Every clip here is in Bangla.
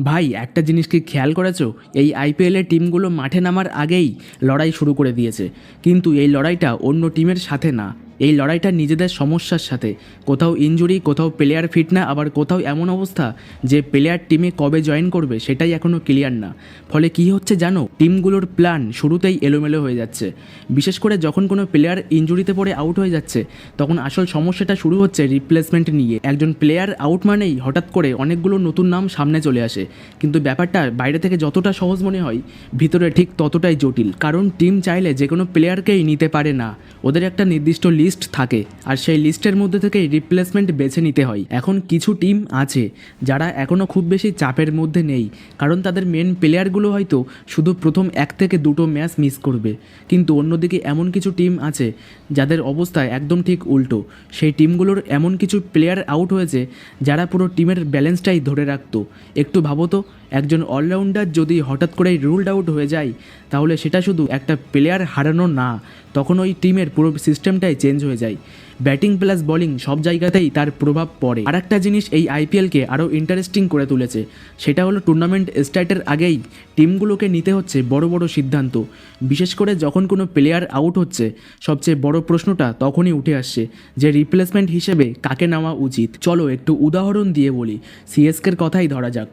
ভাই একটা জিনিস কি খেয়াল করেছো? এই আইপিএলের টিমগুলো মাঠে নামার আগেই লড়াই শুরু করে দিয়েছে, কিন্তু এই লড়াইটা অন্য টিমের সাথে না, এই লড়াইটা নিজেদের সমস্যার সাথে। কোথাও ইনজুরি, কোথাও প্লেয়ার ফিট না, আবার কোথাও এমন অবস্থা যে প্লেয়ার টিমে কবে জয়েন করবে সেটাই এখনও ক্লিয়ার না। ফলে কি হচ্ছে জানো, টিমগুলোর প্ল্যান শুরুতেই এলোমেলো হয়ে যাচ্ছে। বিশেষ করে যখন কোনো প্লেয়ার ইনজুরিতে পড়ে আউট হয়ে যাচ্ছে, তখন আসল সমস্যাটা শুরু হচ্ছে রিপ্লেসমেন্ট নিয়ে। একজন প্লেয়ার আউট মানেই হঠাৎ করে অনেকগুলো নতুন নাম সামনে চলে আসে, কিন্তু ব্যাপারটা বাইরে থেকে যতটা সহজ মনে হয়, ভিতরে ঠিক ততটাই জটিল। কারণ টিম চাইলে যে কোনো প্লেয়ারকেই নিতে পারে না, ওদের একটা নির্দিষ্ট লিস্ট থাকে, আর সেই লিস্টের মধ্যে থেকেই রিপ্লেসমেন্ট বেছে নিতে হয়। এখন কিছু টিম আছে যারা এখনও খুব বেশি চাপের মধ্যে নেই, কারণ তাদের মেন প্লেয়ারগুলো হয়তো শুধু প্রথম 1 থেকে 2টো ম্যাচ মিস করবে। কিন্তু অন্যদিকে এমন কিছু টিম আছে যাদের অবস্থা একদম ঠিক উল্টো। সেই টিমগুলোর এমন কিছু প্লেয়ার আউট হয়েছে যারা পুরো টিমের ব্যালেন্সটাই ধরে রাখতো। একটু ভাবো তো, একজন অলরাউন্ডার যদি হঠাৎ করেই রুলড আউট হয়ে যায়, তাহলে সেটা শুধু একটা প্লেয়ার হারানো না, তখন ওই টিমের পুরো সিস্টেমটাই চেঞ্জ হয়ে যায়। ব্যাটিং প্লাস বোলিং সব জায়গাতেই তার প্রভাব পড়ে। আর একটা জিনিস এই আইপিএলকে আরও ইন্টারেস্টিং করে তুলেছে, সেটা হলো টুর্নামেন্ট স্টার্টের আগেই টিমগুলোকে নিতে হচ্ছে বড় বড় সিদ্ধান্ত। বিশেষ করে যখন কোনো প্লেয়ার আউট হচ্ছে, সবচেয়ে বড় প্রশ্নটা তখনই উঠে আসছে যে রিপ্লেসমেন্ট হিসেবে কাকে নেওয়া উচিত। চলো একটু উদাহরণ দিয়ে বলি, সিএসকের কথাই ধরা যাক।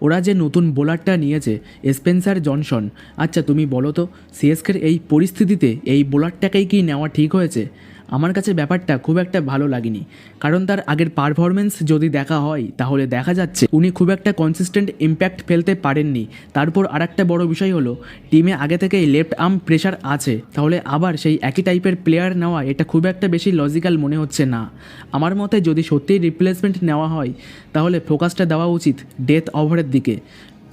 ওরা যে নতুন বোলারটা নিয়েছে, স্পেন্সার জনসন, আচ্ছা তুমি বলো তো, সিএসকের এই পরিস্থিতিতে এই বোলারটাকেই কি নেওয়া ঠিক হয়েছে? আমার কাছে ব্যাপারটা খুব একটা ভালো লাগেনি, কারণ তার আগের পারফরমেন্স যদি দেখা হয়, তাহলে দেখা যাচ্ছে উনি খুব একটা কনসিস্টেন্ট ইম্প্যাক্ট ফেলতে পারেননি। তারপর আর একটা বড় বিষয় হলো, টিমে আগে থেকেই লেফট আর্ম প্রেশার আছে, তাহলে আবার সেই একই টাইপের প্লেয়ার নেওয়া এটা খুব একটা বেশি লজিক্যাল মনে হচ্ছে না। আমার মতে যদি সত্যিই রিপ্লেসমেন্ট নেওয়া হয়, তাহলে ফোকাসটা দেওয়া উচিত ডেথ ওভারের দিকে।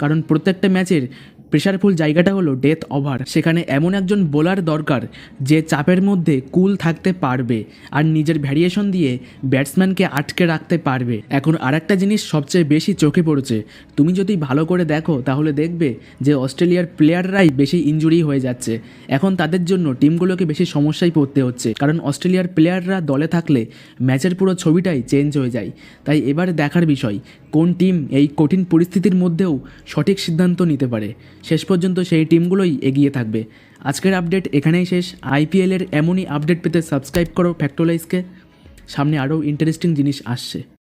কারণ প্রত্যেকটা ম্যাচের প্রেশারফুল জায়গাটা হলো ডেথ ওভার। সেখানে এমন একজন বোলার দরকার যে চাপের মধ্যে কুল থাকতে পারবে আর নিজের ভ্যারিয়েশন দিয়ে ব্যাটসম্যানকে আটকে রাখতে পারবে। এখন আরেকটা জিনিস সবচেয়ে বেশি চোখে পড়েছে, তুমি যদি ভালো করে দেখো তাহলে দেখবে যে অস্ট্রেলিয়ার প্লেয়াররাই বেশি ইনজুরি হয়ে যাচ্ছে। এখন তাদের জন্য টিমগুলোকে বেশি সমস্যায় পড়তে হচ্ছে, কারণ অস্ট্রেলিয়ার প্লেয়াররা দলে থাকলে ম্যাচের পুরো ছবিটাই চেঞ্জ হয়ে যায়। তাই এবার দেখার বিষয়, কোন টিম এই কঠিন পরিস্থিতির মধ্যেও সঠিক সিদ্ধান্ত নিতে পারে। শেষ পর্যন্ত সেই টিমগুলোই এগিয়ে থাকবে। আজকের আপডেট এখানেই শেষ। আইপিএলের এমনই আপডেট পেতে সাবস্ক্রাইব করো ফ্যাক্টোলাইজকে। সামনে আরও ইন্টারেস্টিং জিনিস আসছে।